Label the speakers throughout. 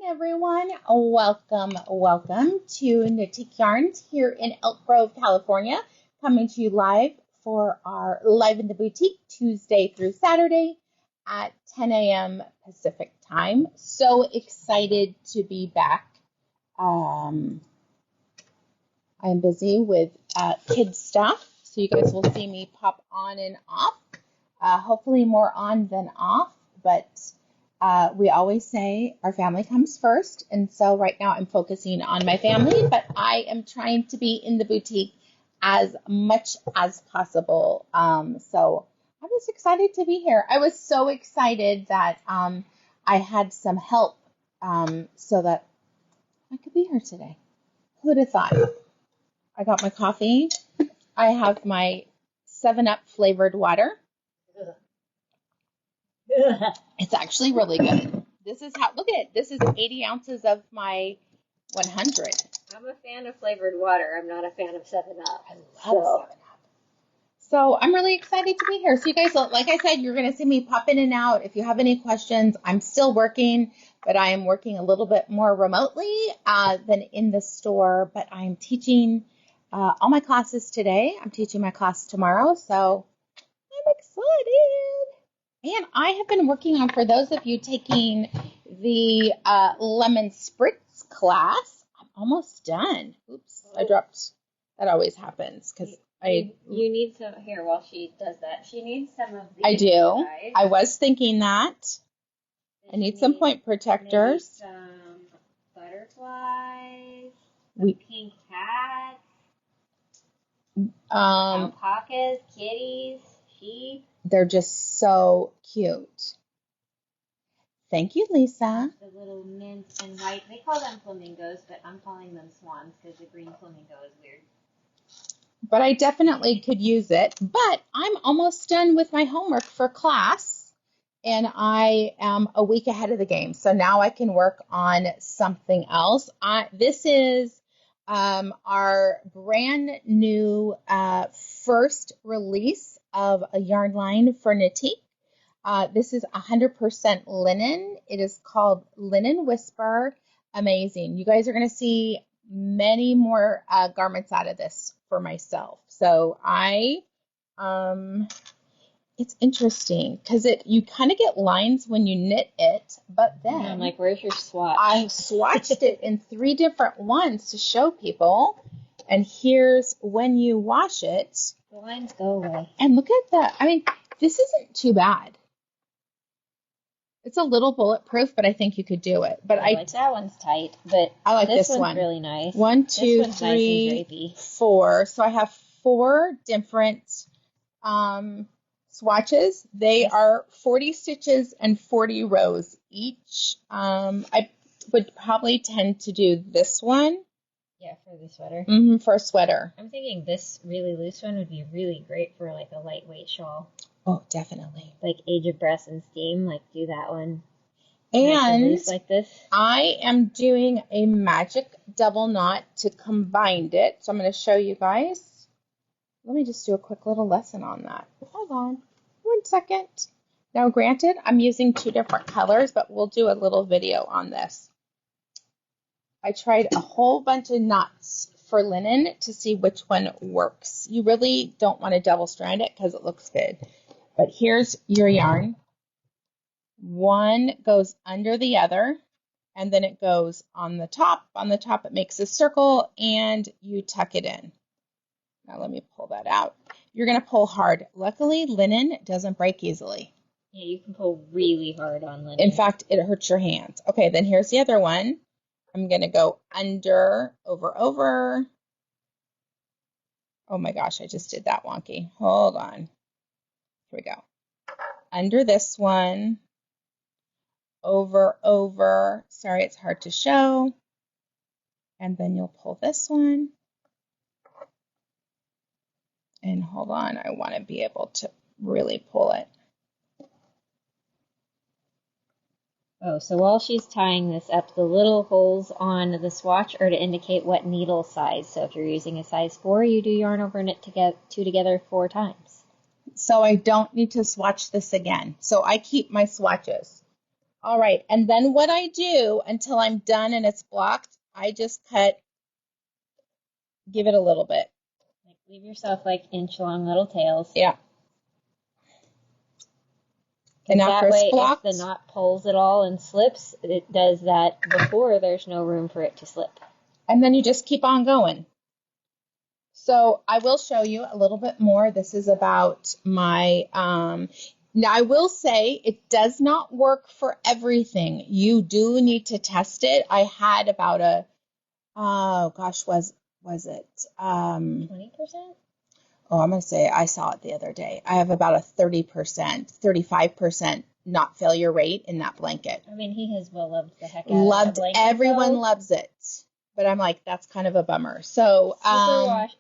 Speaker 1: Everyone, welcome to Knitique Yarns here in Elk Grove, California, coming to you live for our Live in the Boutique Tuesday through Saturday at 10 a.m. Pacific time. So excited to be back. I'm busy with kids stuff, so you guys will see me pop on and off. Hopefully more on than off, but we always say our family comes first, and so right now I'm focusing on my family, but I am trying to be in the boutique as much as possible. So I'm just excited to be here. I was so excited that I had some help so that I could be here today. Who would have thought? I got my coffee. I have my 7-Up flavored water. It's actually really good. This is how, look at it. This is 80 ounces of my 100.
Speaker 2: I'm a fan of flavored water. I'm not a fan of 7-Up.
Speaker 1: I love 7-Up. So I'm really excited to be here. So you guys, like I said, you're going to see me pop in and out. If you have any questions, I'm still working, but I am working a little bit more remotely than in the store. But I'm teaching all my classes today. I'm teaching my class tomorrow. So I'm excited. And I have been working on, for those of you taking the lemon spritz class, I'm almost done. Oops, I dropped. That always happens because
Speaker 2: you need some here while she does that. She needs some of these.
Speaker 1: I do.
Speaker 2: Guys.
Speaker 1: I was thinking that. I need some point protectors.
Speaker 2: Some butterflies. Some pink cats. Alpacas, kitties, sheep.
Speaker 1: They're just so cute. Thank you, Lisa.
Speaker 2: The little mint and white. They call them flamingos, but I'm calling them swans because the green flamingo is weird.
Speaker 1: But I definitely could use it. But I'm almost done with my homework for class, and I am a week ahead of the game. So now I can work on something else. This is our brand new first release of a yarn line for Knitique. This is 100% linen. It is called Linen Whisper. Amazing. You guys are going to see many more garments out of this for myself. So it's interesting because you kind of get lines when you knit it, but then
Speaker 2: I'm like, where's your swatch?
Speaker 1: I swatched it in 3 different ones to show people. And here's when you wash it.
Speaker 2: The lines go away.
Speaker 1: And look at that. I mean, this isn't too bad. It's a little bulletproof, but I think you could do it. But
Speaker 2: that one's tight, but
Speaker 1: I like this
Speaker 2: one's
Speaker 1: one.
Speaker 2: Really nice.
Speaker 1: 1, 2, 3,
Speaker 2: nice
Speaker 1: 4. So I have 4 different swatches. They are 40 stitches and 40 rows each. I would probably tend to do this one.
Speaker 2: Yeah, for the sweater.
Speaker 1: For a sweater.
Speaker 2: I'm thinking this really loose one would be really great for like a lightweight shawl.
Speaker 1: Oh, definitely.
Speaker 2: Like Age of Brass and Steam, like do that one.
Speaker 1: And
Speaker 2: loose like this.
Speaker 1: I am doing a magic double knot to combine it. So I'm going to show you guys. Let me just do a quick little lesson on that. Hold on 1 second. Now, granted, I'm using 2 different colors, but we'll do a little video on this. I tried a whole bunch of knots for linen to see which one works. You really don't want to double strand it because it looks good. But here's your yarn. One goes under the other, and then it goes on the top. On the top, it makes a circle, and you tuck it in. Now, let me pull that out. You're going to pull hard. Luckily, linen doesn't break easily.
Speaker 2: Yeah, you can pull really hard on linen.
Speaker 1: In fact, it hurts your hands. Okay, then here's the other one. I'm going to go under, over. Oh my gosh, I just did that wonky. Hold on. Here we go. Under this one, over. Sorry, it's hard to show. And then you'll pull this one. And hold on, I want to be able to really pull it.
Speaker 2: Oh, so while she's tying this up, the little holes on the swatch are to indicate what needle size. So if you're using a size 4, you do yarn over knit two together 4 times.
Speaker 1: So I don't need to swatch this again. So I keep my swatches. All right, and then what I do until I'm done and it's blocked, I just give it a little bit.
Speaker 2: Like leave yourself like inch long little tails.
Speaker 1: Yeah. And after
Speaker 2: that way,
Speaker 1: it's blocked,
Speaker 2: if the knot pulls at all and slips, it does that before there's no room for it to slip.
Speaker 1: And then you just keep on going. So I will show you a little bit more. This is about my, now I will say it does not work for everything. You do need to test it. I had about a, oh gosh, was it?
Speaker 2: 20%?
Speaker 1: Oh, I'm going to say I saw it the other day. I have about a 30%, 35% not failure rate in that blanket.
Speaker 2: I mean, he has well loved the heck out of that blanket.
Speaker 1: Everyone loves it. But I'm like, that's kind of a bummer. So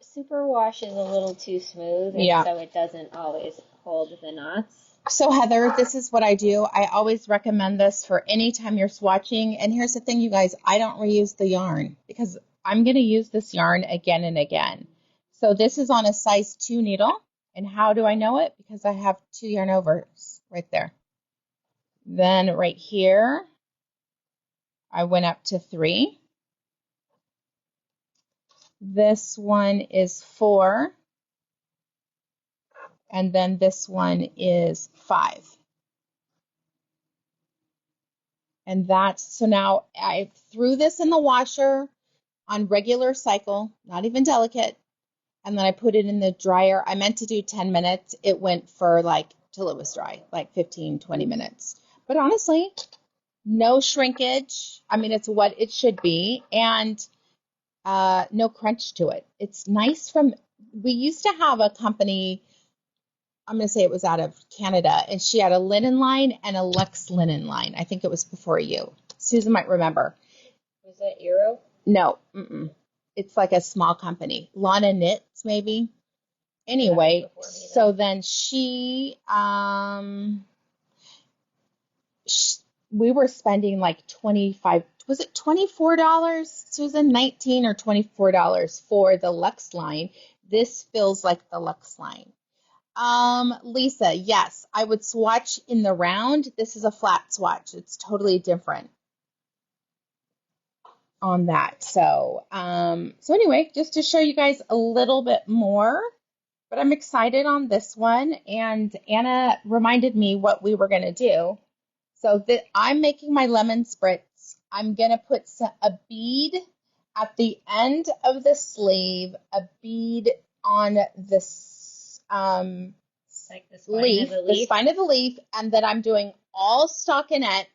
Speaker 2: super wash is a little too smooth, and
Speaker 1: yeah.
Speaker 2: so it doesn't always hold the knots.
Speaker 1: So Heather, this is what I do. I always recommend this for any time you're swatching. And here's the thing, you guys, I don't reuse the yarn because I'm going to use this yarn again and again. So this is on a size 2 needle. And how do I know it? Because I have 2 yarn overs right there. Then right here, I went up to 3. This one is 4. And then this one is 5. And so now I threw this in the washer on regular cycle, not even delicate. And then I put it in the dryer. I meant to do 10 minutes. It went for till it was dry, like 15, 20 minutes. But honestly, no shrinkage. I mean, it's what it should be. And no crunch to it. It's nice we used to have a company, I'm going to say it was out of Canada, and she had a linen line and a Luxe linen line. I think it was before you. Susan might remember.
Speaker 2: Was that Eero?
Speaker 1: No. It's like a small company. Lana Knits, maybe. Anyway, so then we were spending like $25, was it $24, Susan? $19 or $24 for the Luxe line. This feels like the Luxe line. Lisa, yes, I would swatch in the round. This is a flat swatch. It's totally different on that. So anyway, just to show you guys a little bit more, but I'm excited on this one. And Anna reminded me what we were going to do. So that I'm making my lemon spritz. I'm going to put a bead at the end of the sleeve, a bead on this,
Speaker 2: like the
Speaker 1: spine of the leaf, and then I'm doing all stockinette,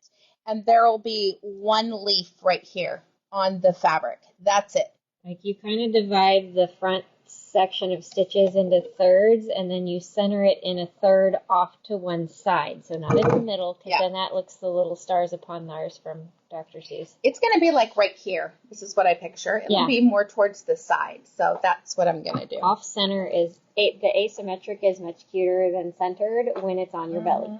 Speaker 1: and there will be one leaf right here on the fabric. That's it.
Speaker 2: Like you kind of divide the front section of stitches into thirds, and then you center it in a third off to one side, so not in the middle, because then that looks the little stars upon Mars from Dr. Seuss.
Speaker 1: It's going to be like right here. This is what I picture. It'll be more towards the side, so that's what I'm going to do.
Speaker 2: Off center is the asymmetric is much cuter than centered when it's on your belly.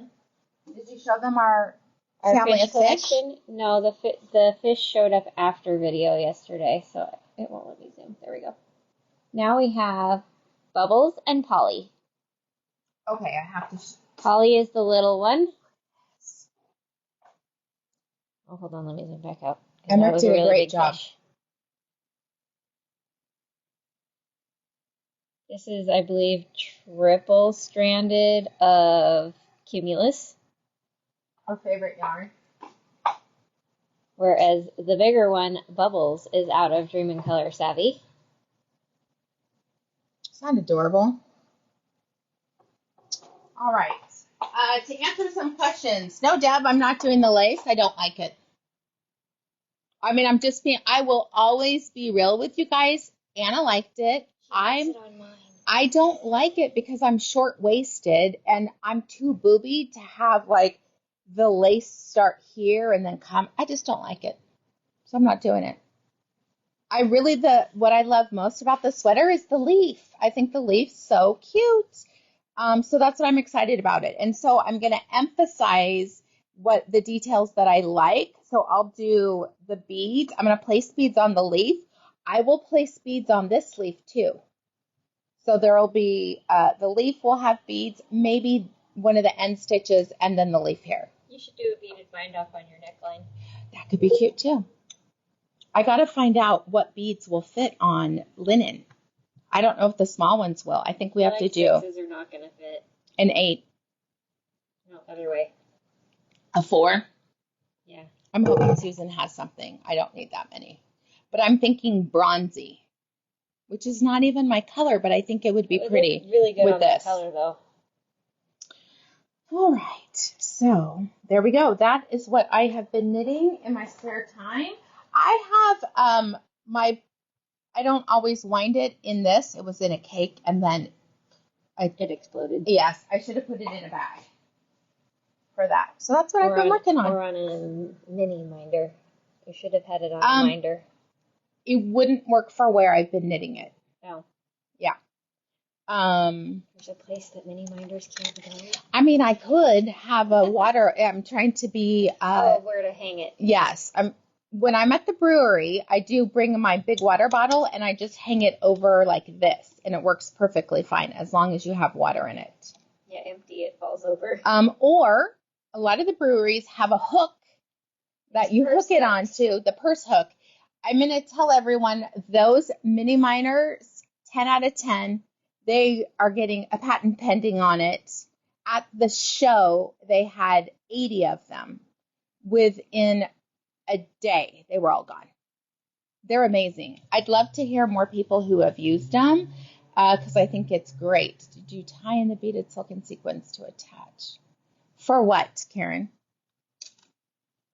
Speaker 1: Did you show them our
Speaker 2: family of fish? No, the fish showed up after video yesterday, so it won't let me zoom. There we go. Now we have Bubbles and Polly.
Speaker 1: Okay, I have to...
Speaker 2: Polly is the little one. Oh, hold on, let me zoom back out.
Speaker 1: Emma did a great job.
Speaker 2: Fish. This is, I believe, triple stranded of Cumulus.
Speaker 1: Our favorite yarn.
Speaker 2: Whereas the bigger one, Bubbles, is out of Dream in Color Savvy.
Speaker 1: Sound adorable. All right. To answer some questions. No, Deb, I'm not doing the lace. I don't like it. I mean, I will always be real with you guys. Anna liked it. I don't like it because I'm short-waisted and I'm too booby to have like the lace start here and then come. I just don't like it. So I'm not doing it. What I love most about the sweater is the leaf. I think the leaf's so cute. So that's what I'm excited about it. And so I'm going to emphasize what the details that I like. So I'll do the beads. I'm going to place beads on the leaf. I will place beads on this leaf too. So there will be, the leaf will have beads, maybe one of the end stitches, and then the leaf here.
Speaker 2: You should do a beaded bind off on your neckline.
Speaker 1: That could be cute too. I got to find out what beads will fit on linen. I don't know if the small ones will. I think we have to do.
Speaker 2: 6s are not going to fit.
Speaker 1: An 8.
Speaker 2: No, other way.
Speaker 1: A 4?
Speaker 2: Yeah.
Speaker 1: I'm hoping Susan has something. I don't need that many. But I'm thinking bronzy, which is not even my color, but I think it would be pretty.
Speaker 2: Look really good
Speaker 1: with
Speaker 2: on
Speaker 1: this
Speaker 2: that color, though.
Speaker 1: All right. So there we go. That is what I have been knitting in my spare time. I have I don't always wind it in this. It was in a cake, and then
Speaker 2: it exploded.
Speaker 1: Yes, I should have put it in a bag for that. So that's what I've been working on.
Speaker 2: Or on a mini minder. You should have had it on a minder.
Speaker 1: It wouldn't work for where I've been knitting it.
Speaker 2: Oh.
Speaker 1: Yeah.
Speaker 2: There's a place that mini minders can't go.
Speaker 1: I mean, I could have a water. I'm trying to be.
Speaker 2: Where to hang it?
Speaker 1: Yes. When I'm at the brewery, I do bring my big water bottle and I just hang it over like this, and it works perfectly fine as long as you have water in it.
Speaker 2: Yeah, empty, it falls over.
Speaker 1: Or a lot of the breweries have a hook that you hook it onto, the purse hook. I'm going to tell everyone those mini miners, 10 out of 10, they are getting a patent pending on it. At the show, they had 80 of them. Within a day, they were all gone. They're amazing. I'd love to hear more people who have used them because I think it's great. Did you tie in the beaded silken sequins to attach? For what, Karen?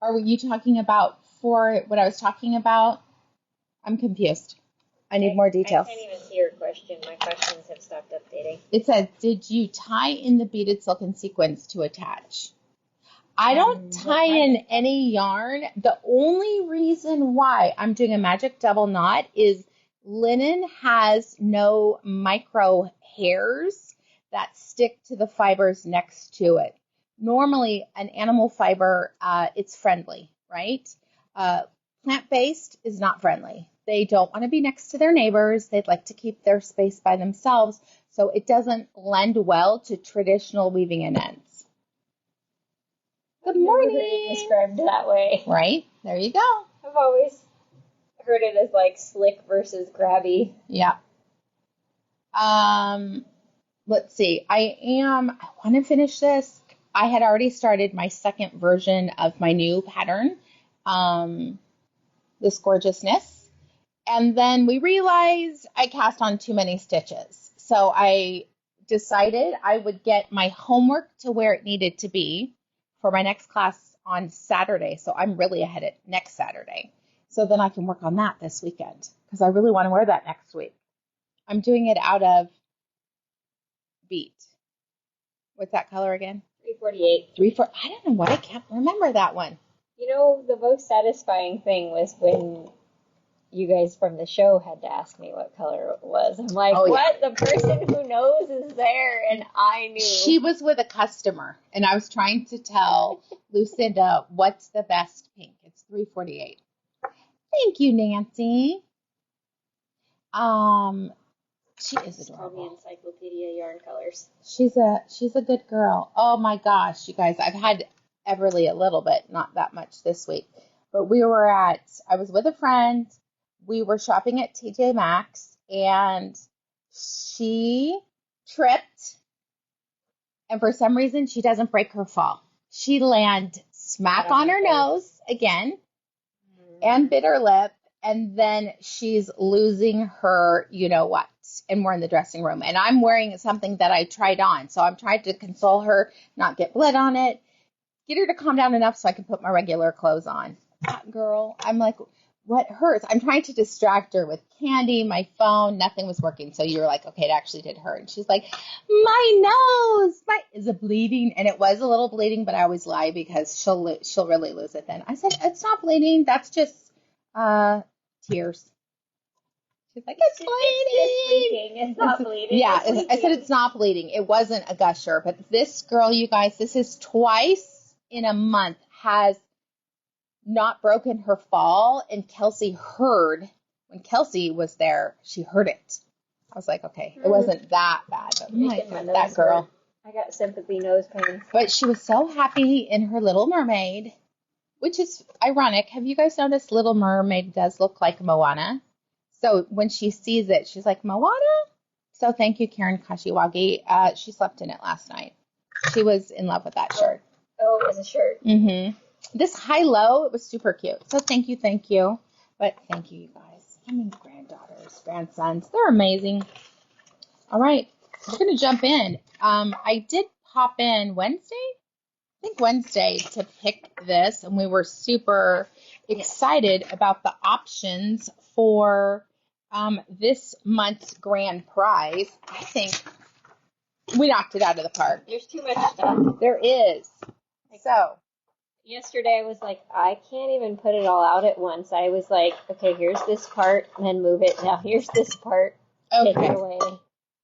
Speaker 1: Are you talking about for what I was talking about? I'm confused. I need more details.
Speaker 2: I can't even see your question. My questions have stopped updating.
Speaker 1: It says, did you tie in the beaded silken sequins to attach? I don't tie in any yarn. The only reason why I'm doing a magic double knot is linen has no micro hairs that stick to the fibers next to it. Normally, an animal fiber, it's friendly, right? Plant-based is not friendly. They don't want to be next to their neighbors. They'd like to keep their space by themselves, so it doesn't lend well to traditional weaving and ends. Good morning.
Speaker 2: Never heard it described that way.
Speaker 1: Right? There you go.
Speaker 2: I've always heard it as like slick versus grabby.
Speaker 1: Yeah. Let's see. I want to finish this. I had already started my second version of my new pattern, this gorgeousness. And then we realized I cast on too many stitches. So I decided I would get my homework to where it needed to be for my next class on Saturday. So I'm really ahead at next Saturday. So then I can work on that this weekend because I really want to wear that next week. I'm doing it out of Beat. What's that color again?
Speaker 2: 348.
Speaker 1: I don't know why I can't remember that one.
Speaker 2: You know, the most satisfying thing was when you guys from the show had to ask me what color it was. I'm like, what? Yeah. The person who knows is there, and I knew.
Speaker 1: She was with a customer, and I was trying to tell Lucinda what's the best pink. It's 348. Thank you, Nancy. She is adorable.
Speaker 2: Call me Encyclopedia Yarn Colors.
Speaker 1: She's a good girl. Oh my gosh, you guys! I've had Everly a little bit, not that much this week, but I was with a friend. We were shopping at TJ Maxx, and she tripped, and for some reason, she doesn't break her fall. She landed smack on her nose again and bit her lip, and then she's losing her you-know-what, and we're in the dressing room, and I'm wearing something that I tried on, so I'm trying to console her, not get blood on it, get her to calm down enough so I can put my regular clothes on. Girl, I'm like, what hurts? I'm trying to distract her with candy, my phone, nothing was working. So you were like, okay, it actually did hurt. And she's like, my nose, is it bleeding? And it was a little bleeding, but I always lie because she'll really lose it then. I said, it's not bleeding. That's just tears. She's like, it's bleeding.
Speaker 2: It's not bleeding.
Speaker 1: Yeah, I said it's not bleeding. It wasn't a gusher. But this girl, you guys, this is twice in a month has not broken her fall, and Kelsey heard, when Kelsey was there, she heard it. I was like, okay, it wasn't that bad, but my God, that girl.
Speaker 2: I got sympathy nose pain.
Speaker 1: But she was so happy in her Little Mermaid, which is ironic. Have you guys noticed Little Mermaid does look like Moana? So when she sees it, she's like, Moana? So thank you, Karen Kashiwagi. She slept in it last night. She was in love with that shirt.
Speaker 2: Oh, it was a shirt.
Speaker 1: Mm-hmm. This high-low, it was super cute. So thank you, thank you. But thank you, you guys. I mean, granddaughters, grandsons, they're amazing. All right, we're going to jump in. I did pop in Wednesday, I think Wednesday, to pick this, and we were super excited about the options for this month's grand prize. I think we knocked it out of the park.
Speaker 2: There's too much stuff.
Speaker 1: There is. So
Speaker 2: yesterday I was like, I can't even put it all out at once. I was like, okay, here's this part, and then move it. Now here's this part.
Speaker 1: okay,
Speaker 2: Take it away.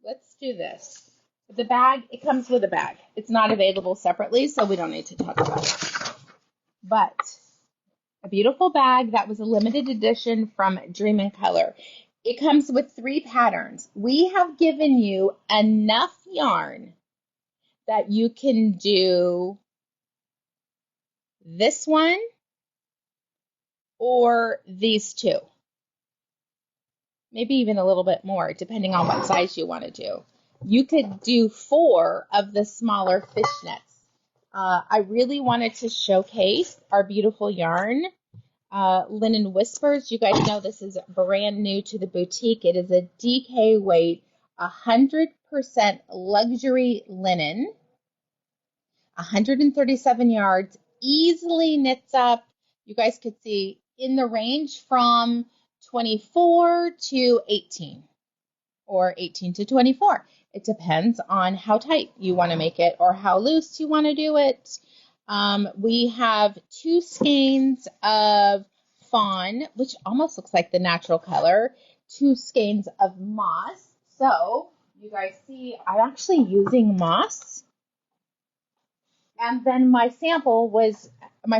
Speaker 1: let's do this. The bag, it comes with a bag. It's not available separately, so we don't need to talk about it. But a beautiful bag that was a limited edition from Dream in Color. It comes with 3 patterns. We have given you enough yarn that you can do this one or these 2. Maybe even a little bit more, depending on what size you want to do. You could do 4 of the smaller fishnets. I really wanted to showcase our beautiful yarn. Linen Whispers. You guys know this is brand new to the boutique. It is a DK weight, 100% luxury linen, 137 yards, easily knits up. You guys could see in the range from 24 to 18 or 18 to 24. It depends on how tight you want to make it or how loose you want to do it. We have 2 skeins of fawn, which almost looks like the natural color, 2 skeins of moss. So you guys see I'm actually using moss. And then my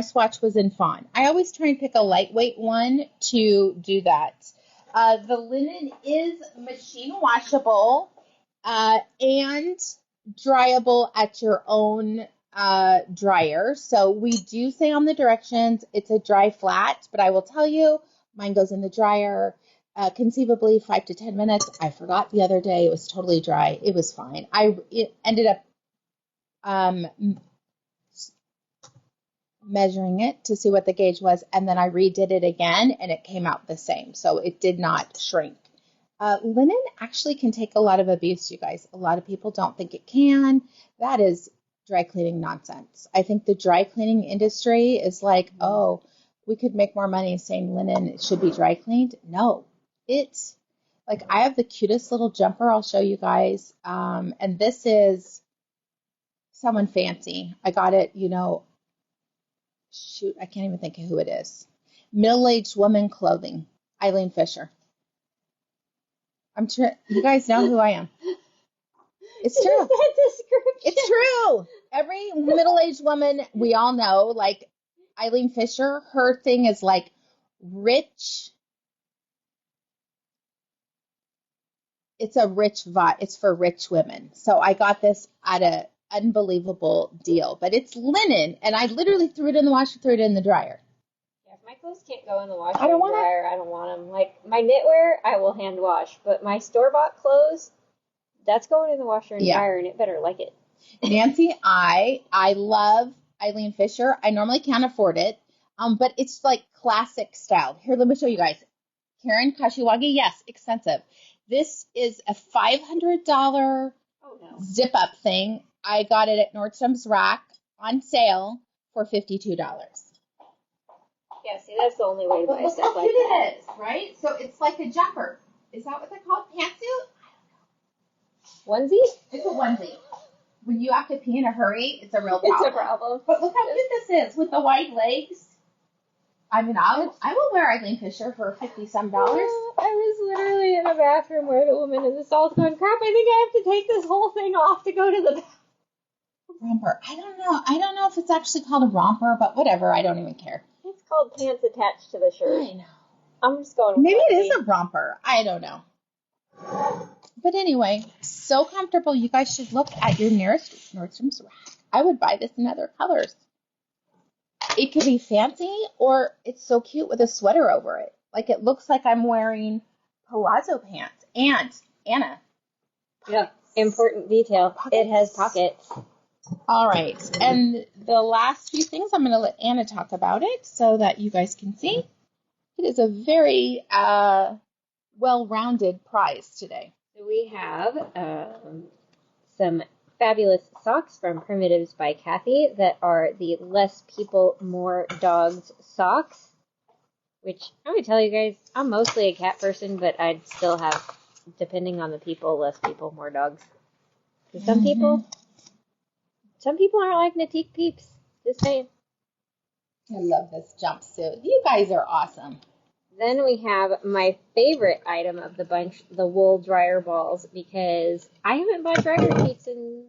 Speaker 1: swatch was in fawn. I always try and pick a lightweight one to do that. The linen is machine washable and dryable at your own dryer. So we do say on the directions it's a dry flat, but I will tell you mine goes in the dryer conceivably 5 to 10 minutes. I forgot the other day. It was totally dry. It was fine. It ended up measuring it to see what the gauge was, and then I redid it again, and it came out the same. So it did not shrink. Linen actually can take a lot of abuse, you guys. A lot of people don't think it can. That is dry cleaning nonsense. I think the dry cleaning industry is like, oh, we could make more money saying linen should be dry cleaned. No, it's like I have the cutest little jumper I'll show you guys. And this is someone fancy. I got it, shoot, I can't even think of who it is. Middle-aged woman clothing, Eileen Fisher. You guys know who I am. It's true.
Speaker 2: That description.
Speaker 1: It's true. Every middle-aged woman we all know, like Eileen Fisher, her thing is like rich. It's a rich vibe. It's for rich women. So I got this at an unbelievable deal. But it's linen, and I literally threw it in the washer, threw it in the dryer.
Speaker 2: Yeah, if my clothes can't go in the washer
Speaker 1: I don't want
Speaker 2: dryer, I don't want them. Like my knitwear, I will hand wash, but my store-bought clothes, that's going in the washer and dryer, and it better like it.
Speaker 1: Nancy, I love Eileen Fisher. I normally can't afford it, but it's like classic style. Here, let me show you guys. Karen Kashiwagi, yes, expensive. This is a $500 zip-up thing. I got it at Nordstrom's Rack on sale for $52.
Speaker 2: Yeah, see, that's the only way to buy stuff like that. Look how cute
Speaker 1: it is, right? So it's like a jumper. Is that what they're called? Pantsuit?
Speaker 2: Onesie?
Speaker 1: It's a onesie. When you have to pee in a hurry, it's a real problem.
Speaker 2: It's a problem.
Speaker 1: But look how cute this is with the wide legs. I mean, I will wear Eileen Fisher for $50-some.
Speaker 2: I was literally in the bathroom where the woman in the stall's going, crap, I think I have to take this whole thing off to go to the bathroom.
Speaker 1: Romper. I don't know if it's actually called a romper, but whatever. I don't even care.
Speaker 2: It's called pants attached to the shirt.
Speaker 1: I know.
Speaker 2: I'm just going.
Speaker 1: Maybe it is a romper. I don't know. But anyway, so comfortable. You guys should look at your nearest Nordstrom's rack. I would buy this in other colors. It could be fancy, or it's so cute with a sweater over it. Like, it looks like I'm wearing palazzo pants. And, Anna.
Speaker 2: Yeah, important detail. Pockets. It has pockets.
Speaker 1: All right. And the last few things, I'm going to let Anna talk about it so that you guys can see. It is a very well-rounded prize today.
Speaker 2: So we have some fabulous socks from Primitives by Kathy that are the Less People, More Dogs socks, which I'm going to tell you guys, I'm mostly a cat person, but I'd still have, depending on the people, less people, more dogs. Because some people aren't like Knitique peeps. Just saying.
Speaker 1: I love this jumpsuit. You guys are awesome.
Speaker 2: Then we have my favorite item of the bunch, the wool dryer balls, because I haven't bought dryer sheets in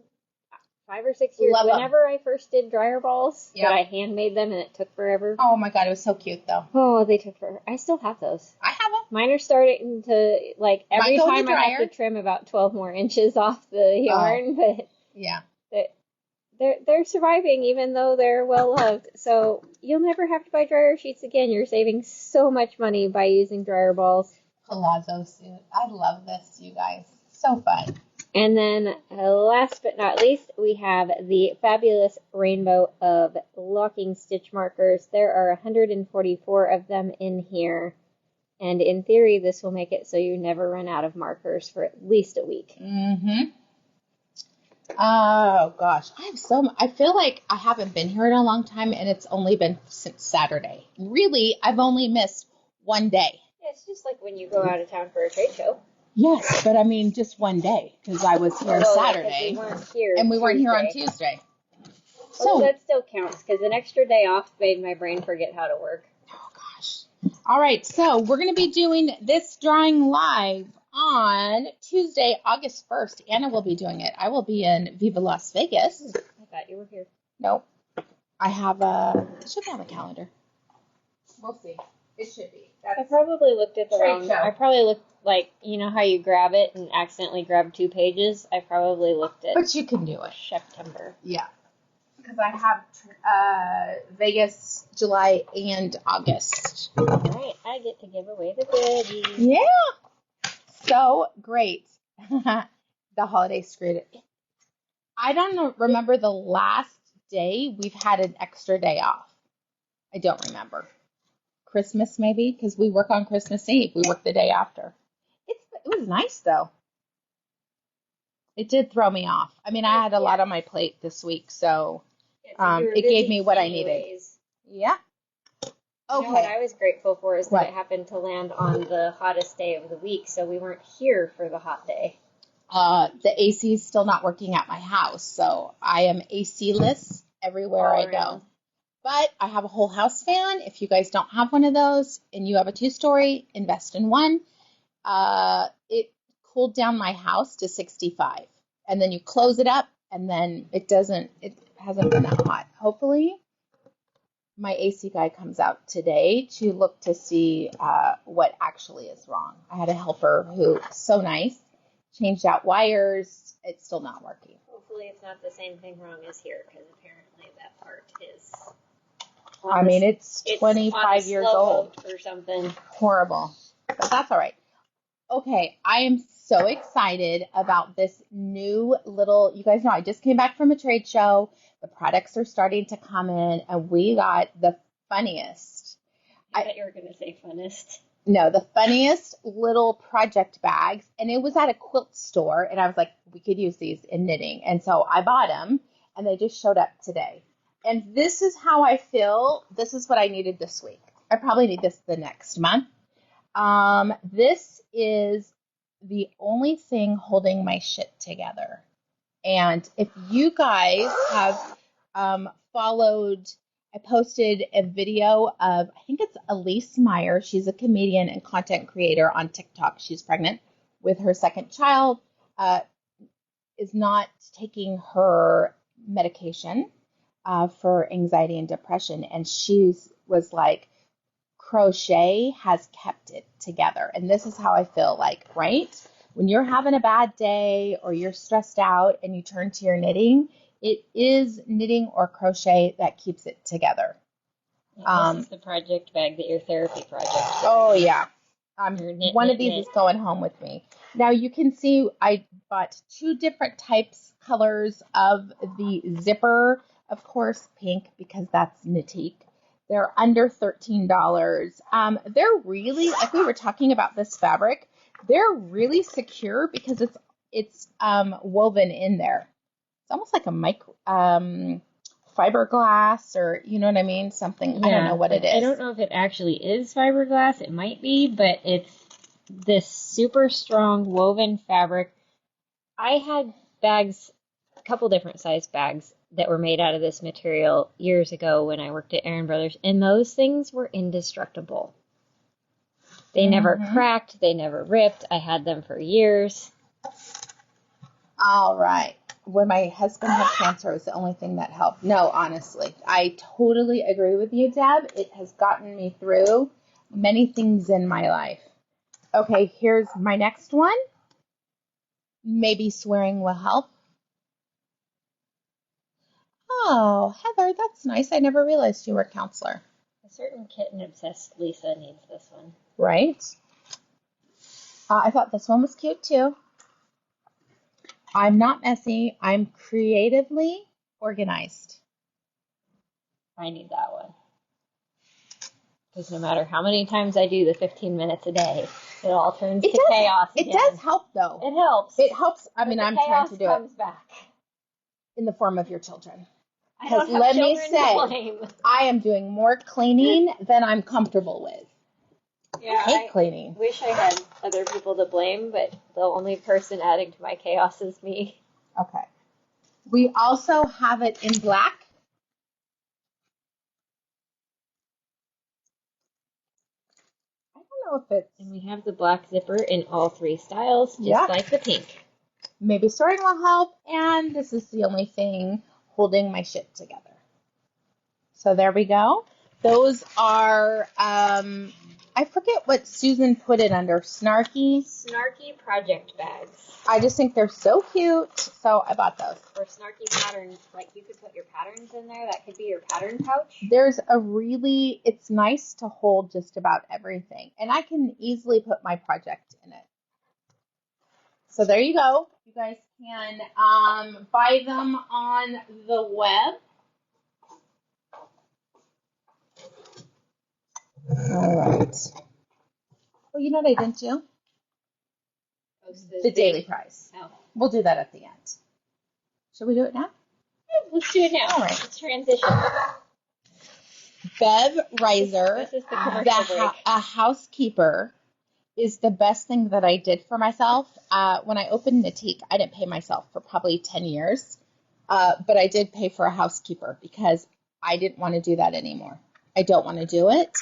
Speaker 2: 5 or 6 years. Whenever I first did dryer balls, but I handmade them and it took forever.
Speaker 1: Oh my God, it was so cute though.
Speaker 2: Oh, they took forever. I still have those.
Speaker 1: I have them.
Speaker 2: Mine are starting to, like, every time I have to trim about 12 more inches off the yarn, but
Speaker 1: yeah.
Speaker 2: They're surviving even though they're well loved. So you'll never have to buy dryer sheets again. You're saving so much money by using dryer balls.
Speaker 1: Palazzo suit. I love this, you guys. So fun.
Speaker 2: And then last but not least, we have the fabulous rainbow of locking stitch markers. There are 144 of them in here. And in theory, this will make it so you never run out of markers for at least a week.
Speaker 1: Mm-hmm. Oh gosh, I feel like I haven't been here in a long time, and it's only been since Saturday. Really, I've only missed one day.
Speaker 2: Yeah, it's just like when you go out of town for a trade show.
Speaker 1: Yes, but I mean just one day, because I was here Saturday, we weren't here on Tuesday.
Speaker 2: So that still counts, because an extra day off made my brain forget how to work.
Speaker 1: Oh gosh. All right, so we're going to be doing this drawing live on Tuesday, August 1st. Anna will be doing it. I will be in Viva Las Vegas.
Speaker 2: I thought you were here.
Speaker 1: Nope. I should have a calendar. We'll see. It should be.
Speaker 2: I probably looked at the wrong. I probably looked like, you know how you grab it and accidentally grab 2 pages? I probably looked at.
Speaker 1: But you can do it.
Speaker 2: September.
Speaker 1: Yeah. Because I have Vegas, July, and August.
Speaker 2: All right. I get to give away the goodies.
Speaker 1: Yeah. So great. The holiday screwed it. I don't remember the last day we've had an extra day off. I don't remember. Christmas maybe, because we work on Christmas Eve. We work the day after. It was nice though. It did throw me off. I mean, I had a lot on my plate this week, so it gave me what I needed. Yeah. Okay.
Speaker 2: You know what I was grateful for is that it happened to land on the hottest day of the week, so we weren't here for the hot day.
Speaker 1: The AC is still not working at my house, so I am AC-less everywhere I go. But I have a whole house fan. If you guys don't have one of those and you have a 2-story, invest in one. It cooled down my house to 65. And then you close it up, and then it hasn't been that hot. Hopefully my AC guy comes out today to look to see what actually is wrong. I had a helper who, so nice, changed out wires. It's still not working.
Speaker 2: Hopefully it's not the same thing wrong as here, because apparently that part is...
Speaker 1: I mean, it's 25 years old.
Speaker 2: Or something.
Speaker 1: Horrible. But that's all right. Okay, I am so excited about this new little... You guys know I just came back from a trade show. The products are starting to come in, and we got the funniest.
Speaker 2: I thought you were going to say funnest.
Speaker 1: No, the funniest little project bags, and it was at a quilt store, and I was like, we could use these in knitting. And so I bought them, and they just showed up today. And this is how I feel. This is what I needed this week. I probably need this the next month. This is the only thing holding my shit together. And if you guys have followed, I posted a video of, I think it's Elise Meyer. She's a comedian and content creator on TikTok. She's pregnant with her second child, is not taking her medication for anxiety and depression. And she was like, crochet has kept it together. And this is how I feel like, right? when you're having a bad day or you're stressed out and you turn to your knitting, it is knitting or crochet that keeps it together.
Speaker 2: Yeah, this is the project bag that your therapy project.
Speaker 1: Oh, yeah. One of these is going home with me. Now you can see I bought 2 different colors of the zipper. Of course, pink, because that's Knitique. They're under $13. They're really, like we were talking about this fabric, they're really secure because it's woven in there. It's almost like a fiberglass, or you know what I mean? Something, yeah, I don't know what it is.
Speaker 2: I don't know if it actually is fiberglass. It might be, but it's this super strong woven fabric. I had bags, a couple different size bags that were made out of this material years ago when I worked at Aaron Brothers, and those things were indestructible. They never cracked, they never ripped. I had them for years.
Speaker 1: All right. When my husband had cancer, it was the only thing that helped. No, honestly, I totally agree with you, Deb. It has gotten me through many things in my life. Okay, here's my next one. Maybe swearing will help. Oh, Heather, that's nice. I never realized you were a counselor.
Speaker 2: A certain kitten-obsessed Lisa needs this one.
Speaker 1: Right. I thought this one was cute, too. I'm not messy. I'm creatively organized.
Speaker 2: I need that one. Because no matter how many times I do the 15 minutes a day, it all turns to chaos again.
Speaker 1: It does help, though.
Speaker 2: It helps.
Speaker 1: It helps. I mean, I'm trying to do
Speaker 2: comes back.
Speaker 1: In the form of your children.
Speaker 2: Because
Speaker 1: let me say, I am doing more cleaning than I'm comfortable with.
Speaker 2: Yeah,
Speaker 1: I hate cleaning.
Speaker 2: Wish I had other people to blame, but the only person adding to my chaos is me.
Speaker 1: Okay. We also have it in black. I don't know if it's...
Speaker 2: And we have the black zipper in all 3 styles, just like the pink.
Speaker 1: Maybe sewing will help, and this is the only thing holding my shit together. So there we go. Those are, I forget what Susan put it under. Snarky
Speaker 2: project bags.
Speaker 1: I just think they're so cute, so I bought those.
Speaker 2: Or snarky patterns, like you could put your patterns in there. That could be your pattern pouch.
Speaker 1: It's nice to hold just about everything. And I can easily put my project in it. So there you go. You guys can buy them on the web. All right. Well, you know what I didn't do? The daily prize.
Speaker 2: Oh.
Speaker 1: We'll do that at the end. Should we do it now?
Speaker 2: Yeah, let's do it now. All right. Let's transition.
Speaker 1: Bev Reiser,
Speaker 2: this is the commercial break.
Speaker 1: A housekeeper, is the best thing that I did for myself. When I opened Knitique, I didn't pay myself for probably 10 years, but I did pay for a housekeeper because I didn't want to do that anymore. I don't want to do it.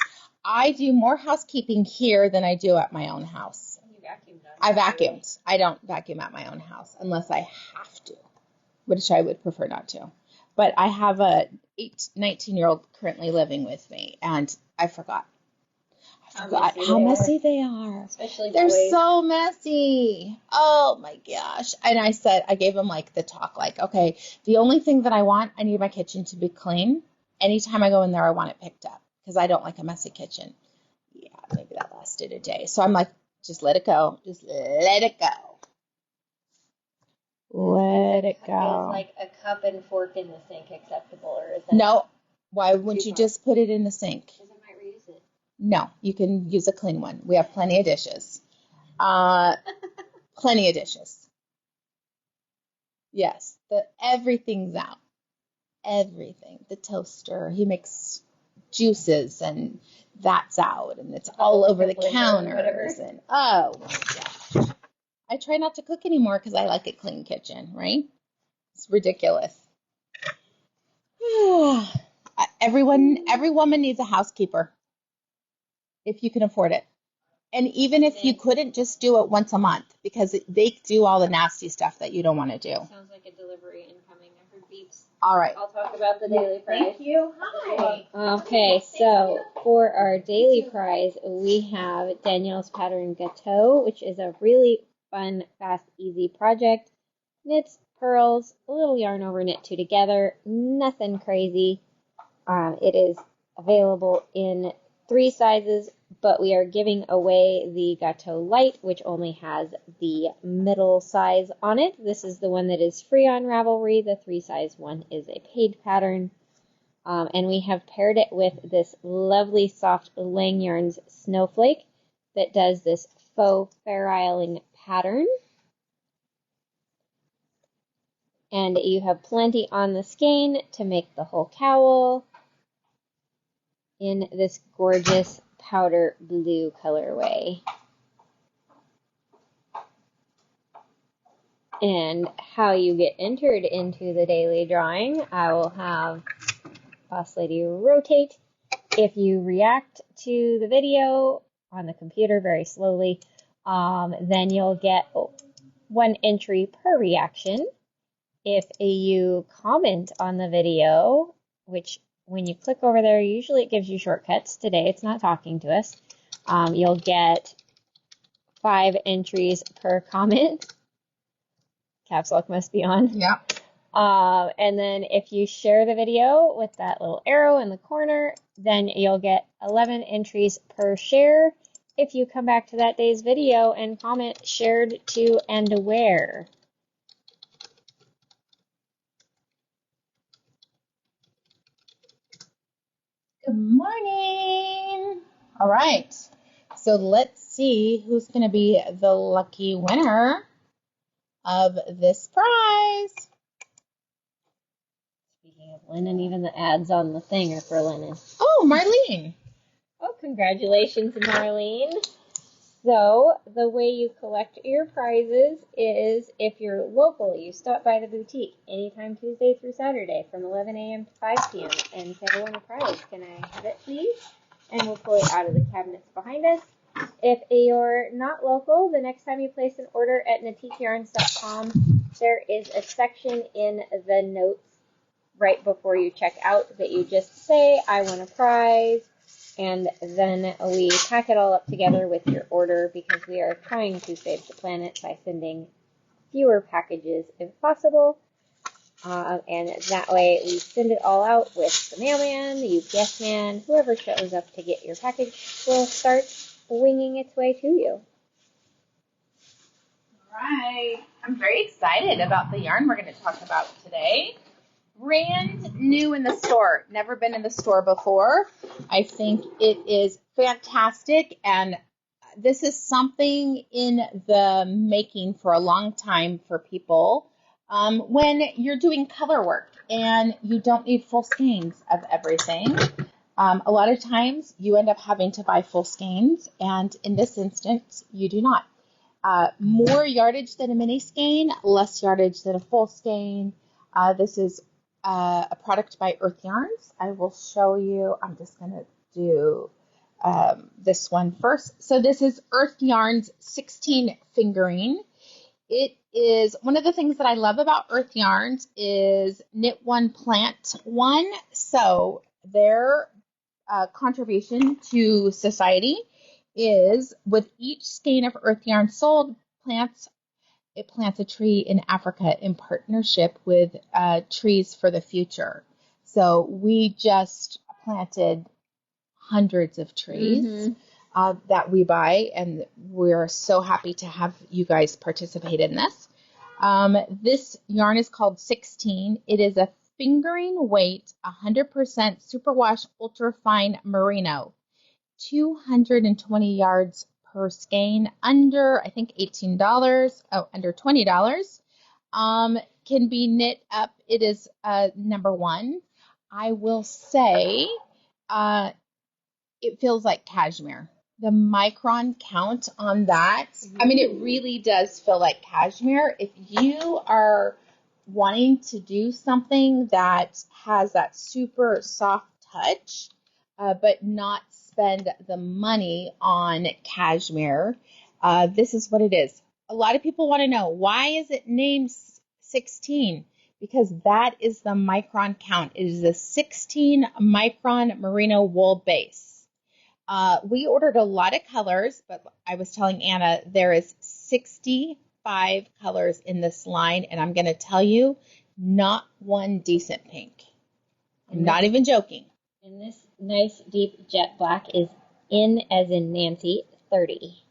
Speaker 1: I do more housekeeping here than I do at my own house.
Speaker 2: You vacuumed.
Speaker 1: I vacuumed. I don't vacuum at my own house unless I have to, which I would prefer not to. But I have a 19-year-old currently living with me, and I forgot how messy they are.
Speaker 2: Especially
Speaker 1: they're so messy. Oh my gosh. And I gave them like the talk, like, okay, the only thing that I need my kitchen to be clean. Anytime I go in there, I want it picked up because I don't like a messy kitchen. Yeah, maybe that lasted a day. So I'm like, just let it go. Just let it go. Let it go.
Speaker 2: Is like a cup and fork in the sink acceptable, or is that
Speaker 1: no? Why wouldn't you just put it in the sink?
Speaker 2: Because I might reuse it.
Speaker 1: No, you can use a clean one. We have plenty of dishes. Plenty of dishes. Yes, everything's out. Everything. The toaster. He makes juices, and that's out, and it's all over the counters. And oh my gosh. I try not to cook anymore because I like a clean kitchen, right? It's ridiculous. Every woman needs a housekeeper if you can afford it. And even if you couldn't, just do it once a month because they do all the nasty stuff that you don't want to do.
Speaker 2: Sounds like a delivery incoming. I heard beeps.
Speaker 1: All right.
Speaker 2: I'll talk about the daily prize.
Speaker 1: Thank you. Hi.
Speaker 2: Okay, so for our daily prize, we have Danielle's pattern Gateau, which is a really fun, fast, easy project. Knits, purls, a little yarn over knit two together, nothing crazy. It is available in 3 sizes, but we are giving away the Gateau Light, which only has the middle size on it. This is the one that is free on Ravelry. The 3 size one is a paid pattern. And we have paired it with this lovely soft Laine Yarns Snowflake that does this faux Fair Isling pattern. And you have plenty on the skein to make the whole cowl in this gorgeous powder blue colorway. And how you get entered into the daily drawing, I will have Boss Lady rotate. If you react to the video on the computer very slowly, then you'll get 1 entry per reaction. If you comment on the video, which when you click over there, usually it gives you shortcuts. Today it's not talking to us. You'll get 5 entries per comment. Caps lock must be on.
Speaker 1: Yep.
Speaker 2: And then if you share the video with that little arrow in the corner, then you'll get 11 entries per share if you come back to that day's video and comment shared to and where.
Speaker 1: Good morning. All right. So let's see who's going to be the lucky winner of this prize.
Speaker 2: Speaking of linen, even the ads on the thing are for linen.
Speaker 1: Oh, Marlene.
Speaker 2: Oh, congratulations, Marlene. So, the way you collect your prizes is if you're local, you stop by the boutique anytime Tuesday through Saturday from 11 a.m. to 5 p.m. and say, I want a prize. Can I have it, please? And we'll pull it out of the cabinets behind us. If you're not local, the next time you place an order at NitiqueYarns.com, there is a section in the notes right before you check out that you just say, I want a prize, and then we pack it all up together with your order because we are trying to save the planet by sending fewer packages if possible. And that way we send it all out with the mailman, the UPS man, whoever shows up to get your package will start winging its way to you.
Speaker 1: All right. I'm very excited about the yarn we're going to talk about today. Brand new in the store. Never been in the store before. I think it is fantastic, and this is something in the making for a long time for people when you're doing color work and you don't need full skeins of everything. A lot of times you end up having to buy full skeins, and in this instance, you do not. More yardage than a mini skein, less yardage than a full skein. This is a product by Urth Yarns. I will show you. I'm just going to do this one first. So this is Urth Yarns 16 fingering. It is one of the things that I love about Urth Yarns is knit one, plant one. So their contribution to society is with each skein of Urth Yarn sold, it plants a tree in Africa in partnership with Trees for the Future. So we just planted hundreds of trees that we buy, and we're so happy to have you guys participate in this. This yarn is called 16. It is a fingering weight, 100% superwash ultrafine merino, 220 yards per skein, under, I think, $18, under $20, can be knit up. It is number 1. I will say it feels like cashmere. The micron count on that, I mean, it really does feel like cashmere. If you are wanting to do something that has that super soft touch, but not spend the money on cashmere, this is what it is. A lot of people want to know, why is it named 16? Because that is the micron count. It is a 16 micron merino wool base. We ordered a lot of colors, but I was telling Anna there is 65 colors in this line, and I'm going to tell you, not one decent pink. I'm not even joking.
Speaker 2: And this nice deep jet black is in as in Nancy 30.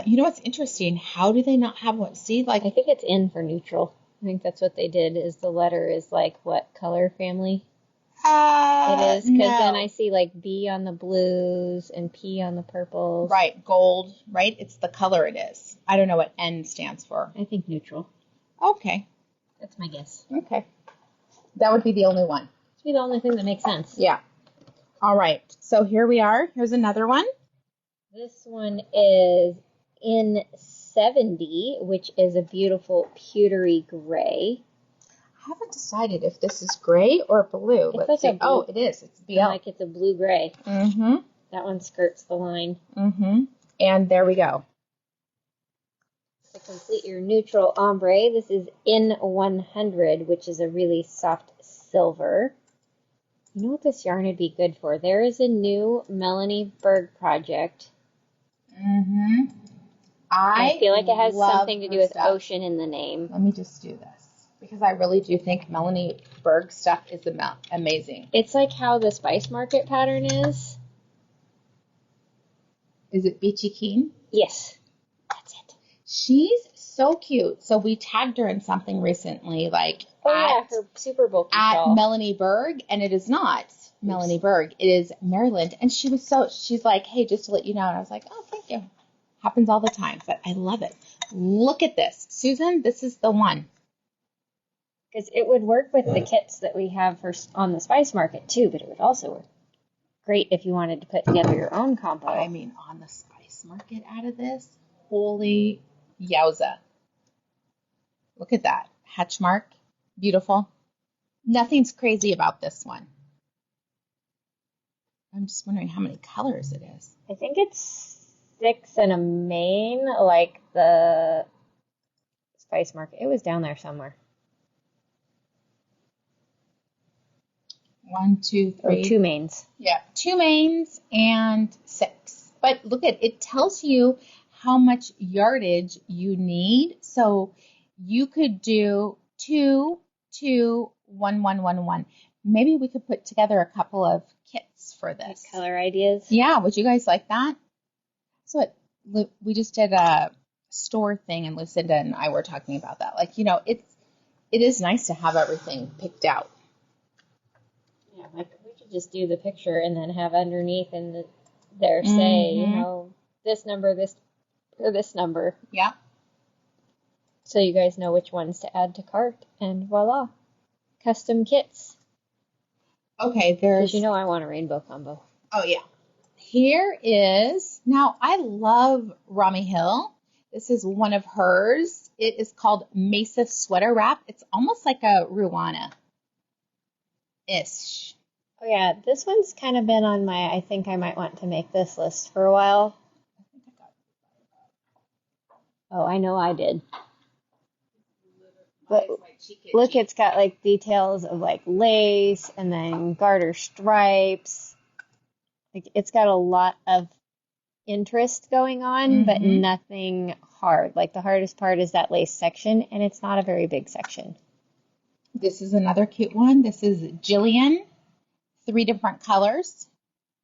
Speaker 1: You know what's interesting? How do they not have what? See, like
Speaker 2: I think it's in for neutral. I think that's what they did. Is the letter is like what color family? It is, because then I see like B on the blues and P on the purples.
Speaker 1: Right, gold, right? It's the color it is. I don't know what N stands for.
Speaker 2: I think neutral.
Speaker 1: Okay.
Speaker 2: That's my guess.
Speaker 1: Okay. That would be the only one.
Speaker 2: It'd be the only thing that makes sense.
Speaker 1: Yeah. All right. So here we are. Here's another one.
Speaker 2: This one is in 70, which is a beautiful pewtery gray.
Speaker 1: I haven't decided if this is gray or blue.
Speaker 2: It's
Speaker 1: Let's
Speaker 2: like
Speaker 1: see.
Speaker 2: a blue.
Speaker 1: Oh, it is. It's Belle.
Speaker 2: Like it's a blue-gray.
Speaker 1: Mm-hmm.
Speaker 2: That one skirts the line.
Speaker 1: Mm-hmm. And there we go.
Speaker 2: To complete your neutral ombre, this is in 100, which is a really soft silver. You know what this yarn would be good for? There is a new Melanie Berg project.
Speaker 1: Mm-hmm.
Speaker 2: I feel like it has
Speaker 1: love
Speaker 2: something to do
Speaker 1: her
Speaker 2: with
Speaker 1: stuff.
Speaker 2: ocean in the name.
Speaker 1: Let me just do this, because I really do think Melanie Berg stuff is amazing.
Speaker 2: It's like how the Spice Market pattern is.
Speaker 1: Is it Beachy Keen?
Speaker 2: Yes. That's it.
Speaker 1: She's so cute. So we tagged her in something recently, like
Speaker 2: her super bulky
Speaker 1: at
Speaker 2: shawl.
Speaker 1: Melanie Berg, and it is not Melanie Berg. It is Maryland. And she's like, hey, just to let you know. And I was like, oh, thank you. Happens all the time, but I love it. Look at this. Susan, this is the one.
Speaker 2: Because it would work with the kits that we have on the Spice Market, too, but it would also work great if you wanted to put together your own combo.
Speaker 1: I mean, on the Spice Market out of this, holy yowza. Look at that. Hatch mark. Beautiful. Nothing's crazy about this one. I'm just wondering how many colors it is.
Speaker 2: I think it's 6 and a main, like the Spice Market. It was down there somewhere.
Speaker 1: 1, 2, 3.
Speaker 2: Oh, 2 mains.
Speaker 1: Yeah, 2 mains and 6. But look at it, tells you how much yardage you need. So you could do 2, 2, 1, 1, 1, 1. Maybe we could put together a couple of kits for this.
Speaker 2: Like color ideas.
Speaker 1: Yeah, would you guys like that? So we just did a store thing, and Lucinda and I were talking about that. Like, you know, it is nice to have everything picked out.
Speaker 2: Yeah, like we could just do the picture and then have underneath and there say, you know, this number, this or this number.
Speaker 1: Yeah.
Speaker 2: So you guys know which ones to add to cart, and voila, custom kits.
Speaker 1: Okay,
Speaker 2: because you know I want a rainbow combo.
Speaker 1: Oh yeah. Here is, now I love Rami Hill. This is one of hers. It is called Mesa Sweater Wrap. It's almost like a Ruana-ish.
Speaker 2: Oh yeah, this one's kind of been on my, I think I might want to make this list for a while. Oh, I know I did. But look, it's got like details of like lace and then garter stripes. Like it's got a lot of interest going on, but nothing hard. Like the hardest part is that lace section, and it's not a very big section.
Speaker 1: This is another cute one. This is Jillian, 3 different colors.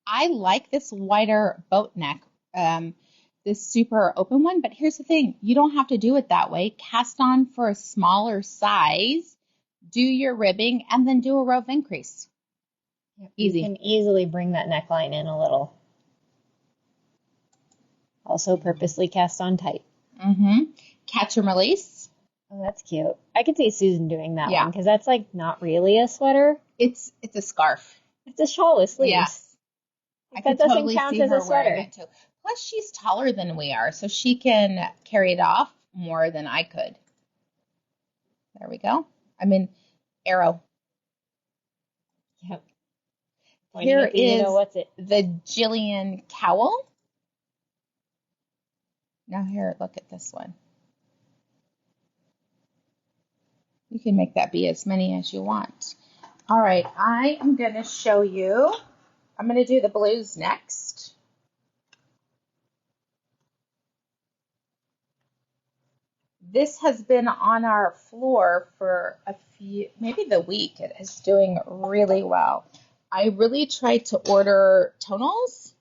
Speaker 1: I like this wider boat neck, this super open one, but here's the thing. You don't have to do it that way. Cast on for a smaller size, do your ribbing, and then do a row of increase. Easy.
Speaker 2: You can easily bring that neckline in a little. Also purposely cast on tight.
Speaker 1: Catch and release.
Speaker 2: Oh, that's cute. I could see Susan doing that
Speaker 1: Yeah.
Speaker 2: one, because that's like not really a sweater.
Speaker 1: It's a scarf.
Speaker 2: It's a shawl with sleeves.
Speaker 1: Yes.
Speaker 2: That doesn't count as a sweater.
Speaker 1: Plus, she's taller than we are, so she can carry it off more than I could. There we go. I mean, arrow.
Speaker 2: Yep.
Speaker 1: Here is
Speaker 2: what's it?
Speaker 1: the Jillian cowl. Now here, look at this one. You can make that be as many as you want. All right, I am going to show you I'm going to do the blues next. This has been on our floor for a few, maybe the week. It is doing really well. I really tried to order tonals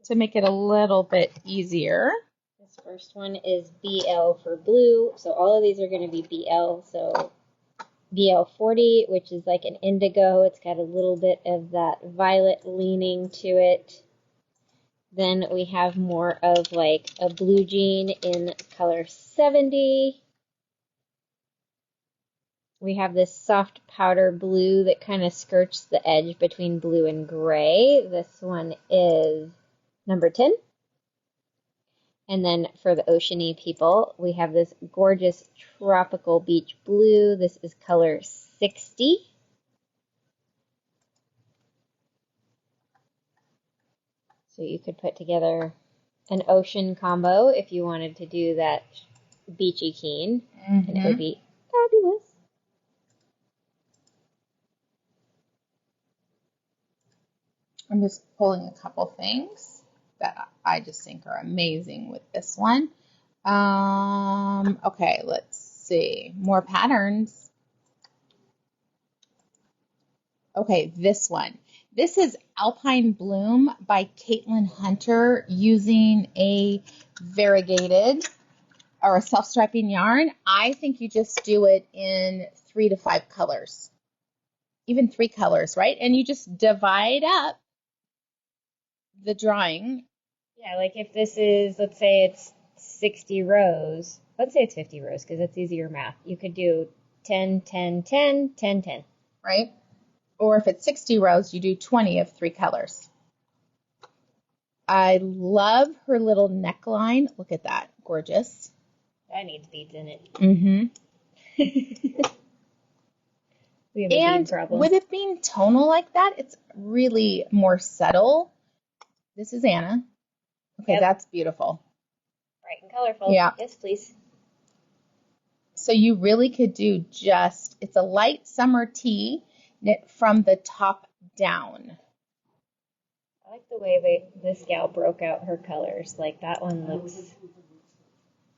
Speaker 1: to make it a little bit easier.
Speaker 2: This first one is BL for blue. So all of these are going to be BL. So BL 40, which is like an indigo. It's got a little bit of that violet leaning to it. Then we have more of like a blue jean in color 70. We have this soft powder blue that kind of skirts the edge between blue and gray. This one is number 10. And then for the oceany people, we have this gorgeous tropical beach blue. This is color 60. So you could put together an ocean combo if you wanted to do that beachy keen, and it would be fabulous.
Speaker 1: I'm just pulling a couple things that I just think are amazing with this one. Okay, let's see. More patterns. Okay, this one. This is Alpine Bloom by Caitlin Hunter using a variegated or a self-striping yarn. I think you just do it in 3 to 5 colors. Even 3 colors, right? And you just divide up the drawing.
Speaker 2: Yeah, like if this is, let's say it's 60 rows. Let's say it's 50 rows because it's easier math. You could do 10, 10, 10, 10, 10.
Speaker 1: Right? Or if it's 60 rows, you do 20 of 3 colors. I love her little neckline. Look at that. Gorgeous.
Speaker 2: That needs beads in it.
Speaker 1: Mm-hmm.
Speaker 2: We have a bead problem.
Speaker 1: With it being tonal like that, it's really more subtle. This is Anna. Okay, yep. That's beautiful.
Speaker 2: Bright and colorful.
Speaker 1: Yeah.
Speaker 2: Yes, please.
Speaker 1: So you really could do it's a light summer tee knit from the top down.
Speaker 2: I like the way this gal broke out her colors. Like that one looks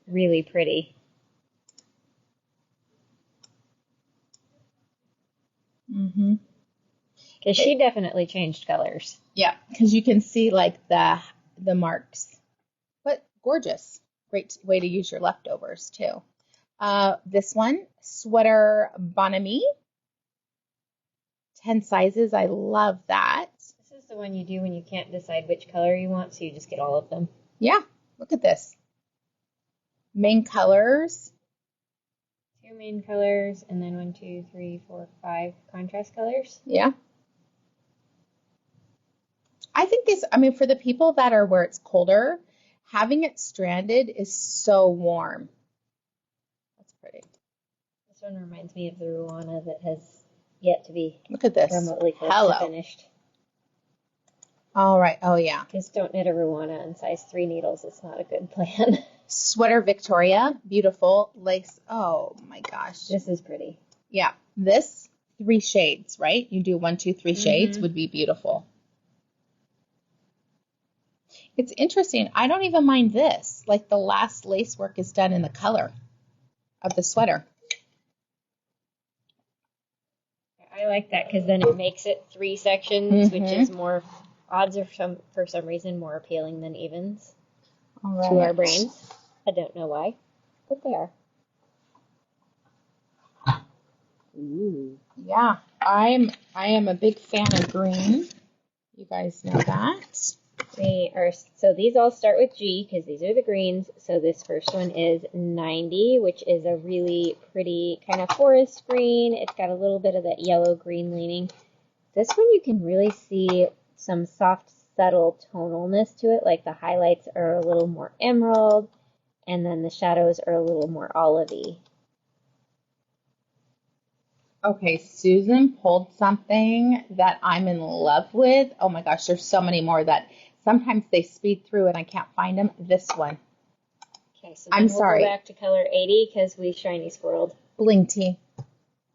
Speaker 2: really pretty.
Speaker 1: Mm-hmm.
Speaker 2: Because she definitely changed colors.
Speaker 1: Yeah, because you can see like the marks. But gorgeous. Great way to use your leftovers too. This one, Sweater Bonhomie. 10 sizes. I love that.
Speaker 2: This is the one you do when you can't decide which color you want, so you just get all of them.
Speaker 1: Yeah, look at this. Main colors.
Speaker 2: 2 main colors, and then 1, 2, 3, 4, 5 contrast colors.
Speaker 1: Yeah. I think for the people that are where it's colder, having it stranded is so warm. That's pretty.
Speaker 2: This one reminds me of the Ruana that has yet to be
Speaker 1: Look at this.
Speaker 2: remotely close to finished.
Speaker 1: All right. Oh, yeah.
Speaker 2: Just don't knit a Ruana on size 3 needles. It's not a good plan.
Speaker 1: Sweater Victoria. Beautiful. Lace. Oh, my gosh.
Speaker 2: This is pretty.
Speaker 1: Yeah. This, 3 shades, right? You do 1, 2, 3 shades would be beautiful. It's interesting. I don't even mind this. Like the last lace work is done in the color of the sweater.
Speaker 2: I like that because then it makes it 3 sections, which is more, odds are for some reason more appealing than evens to our brains. I don't know why, but they are.
Speaker 1: Ooh. Yeah, I am a big fan of green. You guys know that.
Speaker 2: So these all start with G because these are the greens. So this first one is 90, which is a really pretty kind of forest green. It's got a little bit of that yellow-green leaning. This one you can really see some soft, subtle tonalness to it. Like the highlights are a little more emerald, and then the shadows are a little more olivey.
Speaker 1: Okay, Susan pulled something that I'm in love with. Oh my gosh, there's so many more that sometimes they speed through and I can't find them. This one.
Speaker 2: Okay, so then we'll go back to color 80 because we shiny squirreled.
Speaker 1: Bling Tea.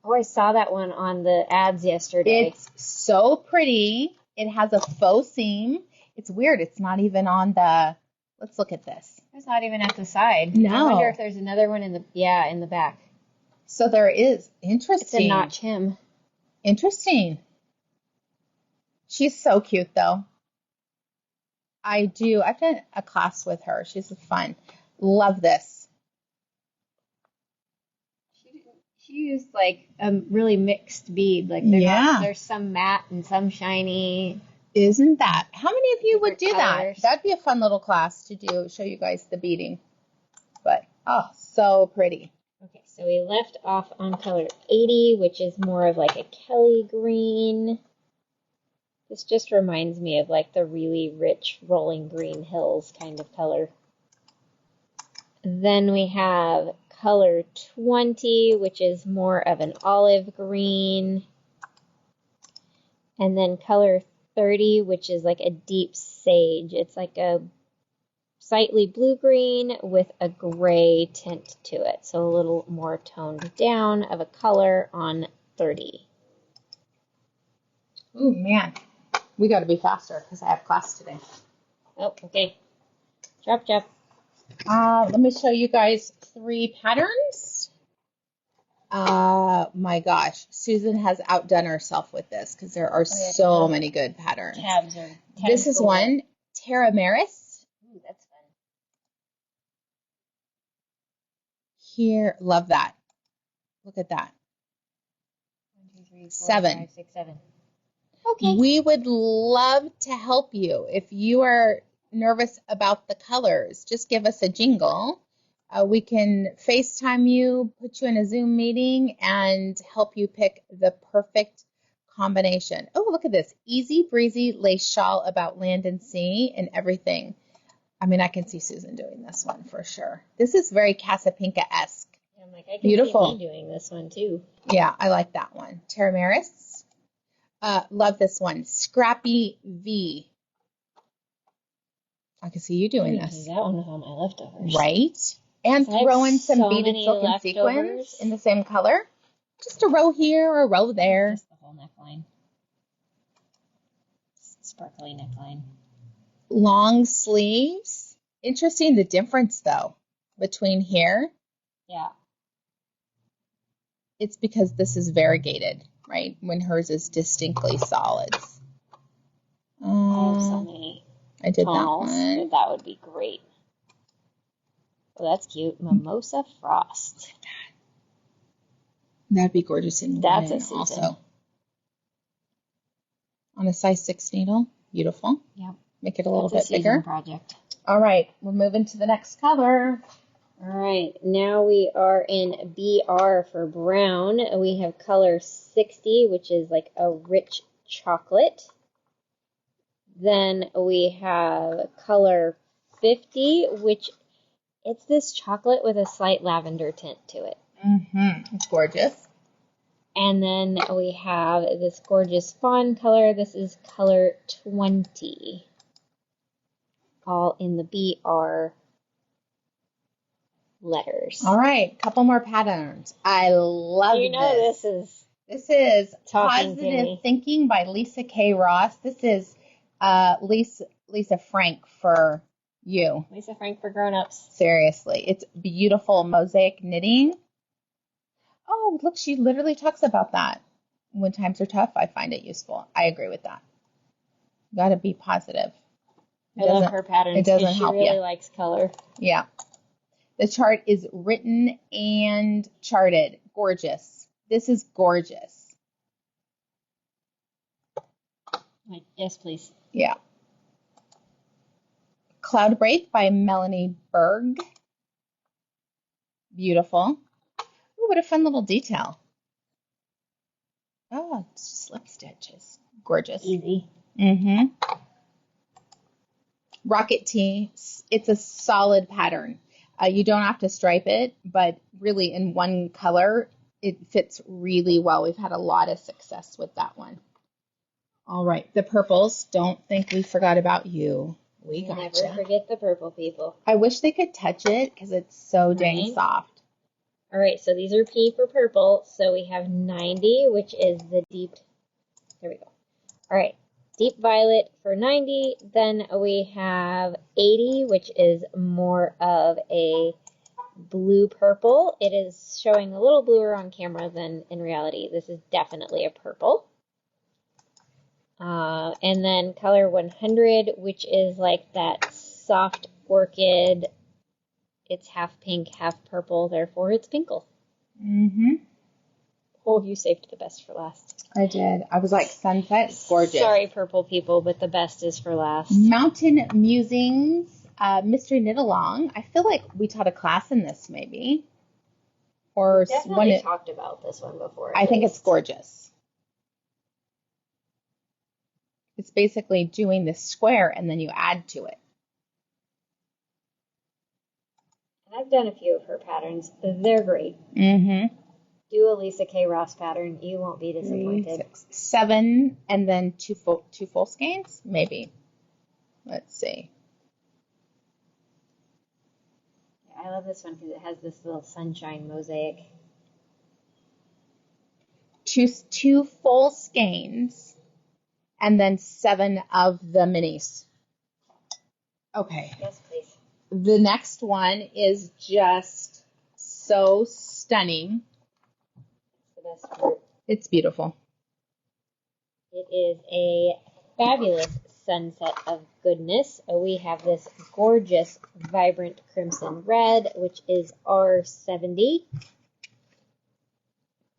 Speaker 2: Oh, I saw that one on the ads yesterday.
Speaker 1: It's so pretty. It has a faux seam. It's weird. It's not even on the, let's look at this.
Speaker 2: It's not even at the side.
Speaker 1: No.
Speaker 2: I wonder if there's another one in the back.
Speaker 1: So there is. Interesting.
Speaker 2: It's a notch hem.
Speaker 1: Interesting. She's so cute, though. I've done a class with her. She's fun. Love this.
Speaker 2: She used like a really mixed bead. Like there's some matte and some shiny.
Speaker 1: Isn't that? How many of you would do
Speaker 2: colors.
Speaker 1: that? That'd be a fun little class to do, show you guys the beading. But, oh, so pretty.
Speaker 2: Okay, so we left off on color 80, which is more of like a Kelly green. This just reminds me of like the really rich rolling green hills kind of color. Then we have color 20, which is more of an olive green. And then color 30, which is like a deep sage. It's like a slightly blue-green with a gray tint to it. So a little more toned down of a color on 30.
Speaker 1: Oh, man. We got to be faster because I have class today.
Speaker 2: Oh, okay. Chop, chop.
Speaker 1: Let me show you guys 3 patterns. My gosh. Susan has outdone herself with this because there are so many good patterns.
Speaker 2: Tabs are
Speaker 1: this is one, Terra Maris.
Speaker 2: Ooh, that's fun.
Speaker 1: Here, love that. Look at that.
Speaker 2: 1, 2, 3, 4,
Speaker 1: 7.
Speaker 2: 5, 6, 7. Okay.
Speaker 1: We would love to help you. If you are nervous about the colors, just give us a jingle. We can FaceTime you, put you in a Zoom meeting, and help you pick the perfect combination. Oh, look at this. Easy breezy lace shawl about land and sea and everything. I mean, I can see Susan doing this one for sure. This is very Casapinka-esque.
Speaker 2: I'm like, I can
Speaker 1: Beautiful.
Speaker 2: see me doing this one too.
Speaker 1: Yeah, I like that one. Terra Maris. Love this one. Scrappy V. I can see you doing this.
Speaker 2: That one with all my leftovers.
Speaker 1: Right? And throw in some beaded silk and
Speaker 2: leftovers.
Speaker 1: sequins in the same color. Just a row here or a row there.
Speaker 2: Just the whole neckline. Sparkly neckline.
Speaker 1: Long sleeves. Interesting the difference, though, between here.
Speaker 2: Yeah.
Speaker 1: It's because this is variegated, right? When hers is distinctly solids.
Speaker 2: I have so many
Speaker 1: I did
Speaker 2: tonals.
Speaker 1: that one.
Speaker 2: That would be great. Oh, that's cute. Mimosa Frost.
Speaker 1: That'd be gorgeous in
Speaker 2: That's
Speaker 1: wood
Speaker 2: a Susan.
Speaker 1: also. On a size 6 needle. Beautiful.
Speaker 2: Yep.
Speaker 1: Make it a little
Speaker 2: That's
Speaker 1: bit
Speaker 2: a Susan
Speaker 1: bigger.
Speaker 2: project.
Speaker 1: All right. We're moving to the next color.
Speaker 2: All right. Now we are in BR for brown. We have color 60, which is like a rich chocolate. Then we have color 50, which it's this chocolate with a slight lavender tint to it.
Speaker 1: Mm-hmm. It's gorgeous.
Speaker 2: And then we have this gorgeous fawn color. This is color 20. All in the BR letters.
Speaker 1: All right. Couple more patterns. I love this. This is Positive Thinking by Lisa K. Ross. This is Lisa Frank for you.
Speaker 2: Lisa Frank for grown-ups.
Speaker 1: Seriously. It's beautiful mosaic knitting. Oh, look, she literally talks about that. When times are tough, I find it useful. I agree with that. You got to be positive.
Speaker 2: I love her patterns.
Speaker 1: It doesn't help you.
Speaker 2: She really likes color.
Speaker 1: Yeah. The chart is written and charted. Gorgeous. This is gorgeous.
Speaker 2: Yes, please.
Speaker 1: Yeah. Cloud Break by Melanie Berg. Beautiful. Ooh, what a fun little detail. Oh, it's slip stitches. Gorgeous.
Speaker 2: Easy.
Speaker 1: Mm-hmm. Rocket Tee. It's a solid pattern. You don't have to stripe it, but really in one color, it fits really well. We've had a lot of success with that one. All right, the purples. Don't think we forgot about you. We got you.
Speaker 2: Never forget the purple people.
Speaker 1: I wish they could touch it because it's so dang soft.
Speaker 2: All right, so these are P for purple. So we have 90, which is the deep. There we go. All right, Deep Violet for 90. Then we have 80, which is more of a blue purple. It is showing a little bluer on camera than in reality. This is definitely a purple. And then color 100, which is like that soft orchid. It's half pink, half purple, therefore it's pinkle.
Speaker 1: Mm-hmm.
Speaker 2: Oh, you saved the best for last.
Speaker 1: I did. I was like, sunset, it's gorgeous.
Speaker 2: Sorry, purple people, but the best is for last.
Speaker 1: Mountain Musings, Mystery Knit Along. I feel like we taught a class in this, maybe. Or
Speaker 2: We definitely talked about this one before.
Speaker 1: I think it's gorgeous. It's basically doing this square and then you add to it.
Speaker 2: I've done a few of her patterns. They're great.
Speaker 1: Mm-hmm.
Speaker 2: Do a Lisa K. Ross pattern. You won't be disappointed.
Speaker 1: 6, 7, and then two full skeins? Maybe. Let's see.
Speaker 2: I love this one because it has this little sunshine mosaic.
Speaker 1: Two full skeins, and then 7 of the minis. Okay.
Speaker 2: Yes, please.
Speaker 1: The next one is just so stunning.
Speaker 2: It's the best part.
Speaker 1: It's beautiful.
Speaker 2: It is a fabulous sunset of goodness. We have this gorgeous, vibrant crimson red, which is R70.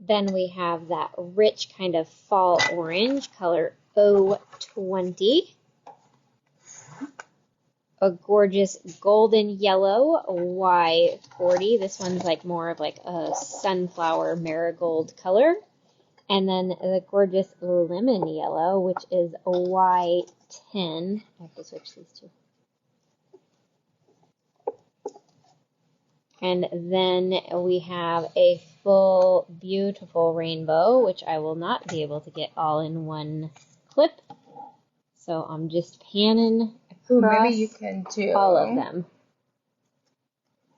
Speaker 2: Then we have that rich kind of fall orange, color O20. A gorgeous golden yellow Y40. This one's like more of like a sunflower marigold color. And then the gorgeous lemon yellow, which is a Y10. I have to switch these two. And then we have a full, beautiful rainbow, which I will not be able to get all in one clip. So I'm just panning across
Speaker 1: maybe you can do
Speaker 2: all of them.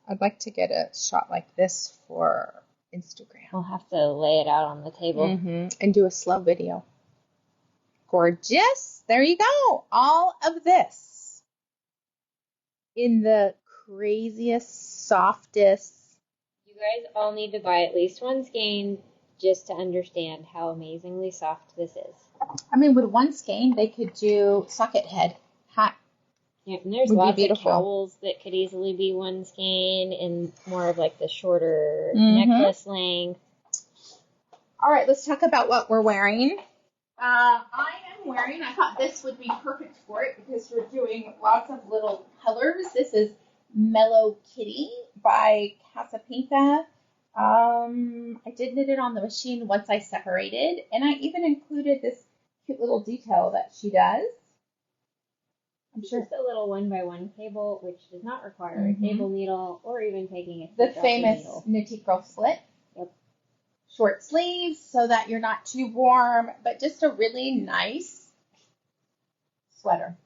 Speaker 1: I'd like to get a shot like this for Instagram.
Speaker 2: I'll have to lay it out on the table.
Speaker 1: And do a slow video. Gorgeous. There you go. All of this in the craziest, softest.
Speaker 2: You guys all need to buy at least one skein just to understand how amazingly soft this is.
Speaker 1: I mean, with one skein, they could do socket head hat.
Speaker 2: Yeah, and there's lots of cowls that could easily be one skein and more of like the shorter necklace length.
Speaker 1: All right, let's talk about what we're wearing. I thought this would be perfect for it because we're doing lots of little colors. This is Mello Kitty by Casapinka. I did knit it on the machine once I separated, and I even included this cute little detail that she does. I'm sure
Speaker 2: just a little 1x1 cable, which does not require a cable needle or even taking a
Speaker 1: the famous Knitique Girl split.
Speaker 2: Yep.
Speaker 1: Short sleeves so that you're not too warm, but just a really nice sweater.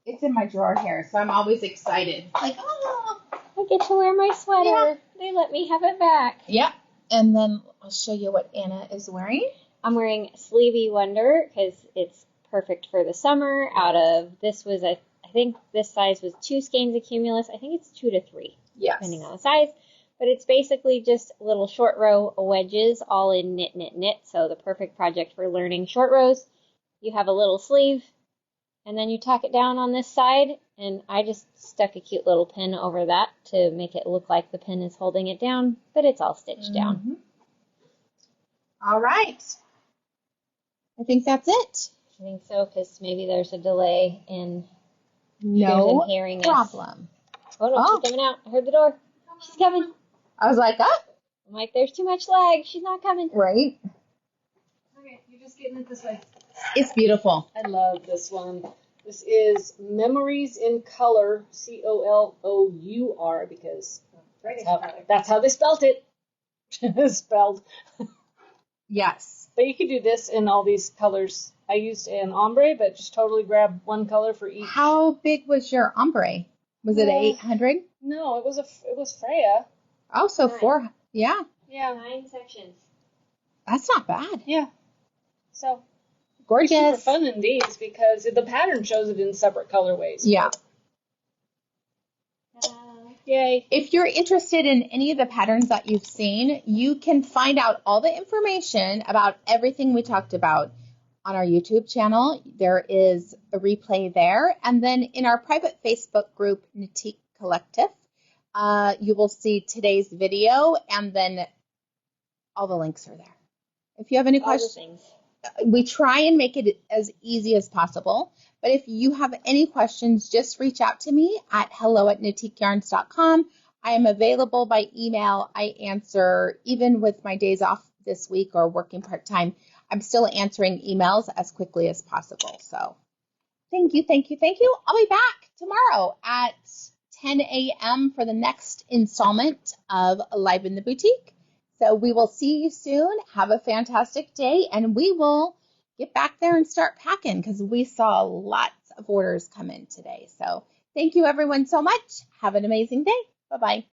Speaker 1: It's in my drawer here, so I'm always excited. Like, oh,
Speaker 2: I get to wear my sweater. Yeah. They let me have it back.
Speaker 1: Yep. And then I'll show you what Anna is wearing.
Speaker 2: I'm wearing Sleevie Wonder because it's perfect for the summer. Out of this was I think this size was 2 skeins of cumulus. I think it's 2 to 3, depending on the size. But it's basically just little short row wedges, all in knit, knit, knit. So the perfect project for learning short rows. You have a little sleeve, and then you tack it down on this side. And I just stuck a cute little pin over that to make it look like the pin is holding it down, but it's all stitched down.
Speaker 1: All right. I think that's it.
Speaker 2: I think so, because maybe there's a delay in
Speaker 1: no
Speaker 2: hearing
Speaker 1: problem.
Speaker 2: Us. Oh, no, she's coming out. I heard the door. She's coming.
Speaker 1: I was like, oh.
Speaker 2: I'm like, there's too much lag. She's not coming.
Speaker 1: Right.
Speaker 3: Okay, you're just getting it this way.
Speaker 1: It's beautiful.
Speaker 3: I love this one. This is Memories in Color, COLOUR, because that's how they spelled it. Spelled.
Speaker 1: Yes.
Speaker 3: But you could do this in all these colors. I used an ombre, but just totally grab one color for each.
Speaker 1: How big was your ombre? Was it 800?
Speaker 3: No, it was Freya.
Speaker 1: Oh, so 4. Yeah.
Speaker 3: Yeah.
Speaker 2: 9 sections.
Speaker 1: That's not bad.
Speaker 3: Yeah. So
Speaker 1: Gorgeous.
Speaker 3: Super fun in these because the pattern shows it in separate colorways.
Speaker 1: Yeah.
Speaker 3: Yay.
Speaker 1: If you're interested in any of the patterns that you've seen, you can find out all the information about everything we talked about on our YouTube channel. There is a replay there. And then in our private Facebook group, Knitique Collective, you will see today's video, and then all the links are there. If you have any questions, we try and make it as easy as possible. But if you have any questions, just reach out to me at hello@knitiqueyarns.com. I am available by email. I answer, even with my days off this week or working part-time, I'm still answering emails as quickly as possible. So thank you, thank you, thank you. I'll be back tomorrow at 10 a.m. for the next installment of Live in the Boutique. So we will see you soon. Have a fantastic day, and we will get back there and start packing because we saw lots of orders come in today. So thank you everyone so much. Have an amazing day. Bye-bye.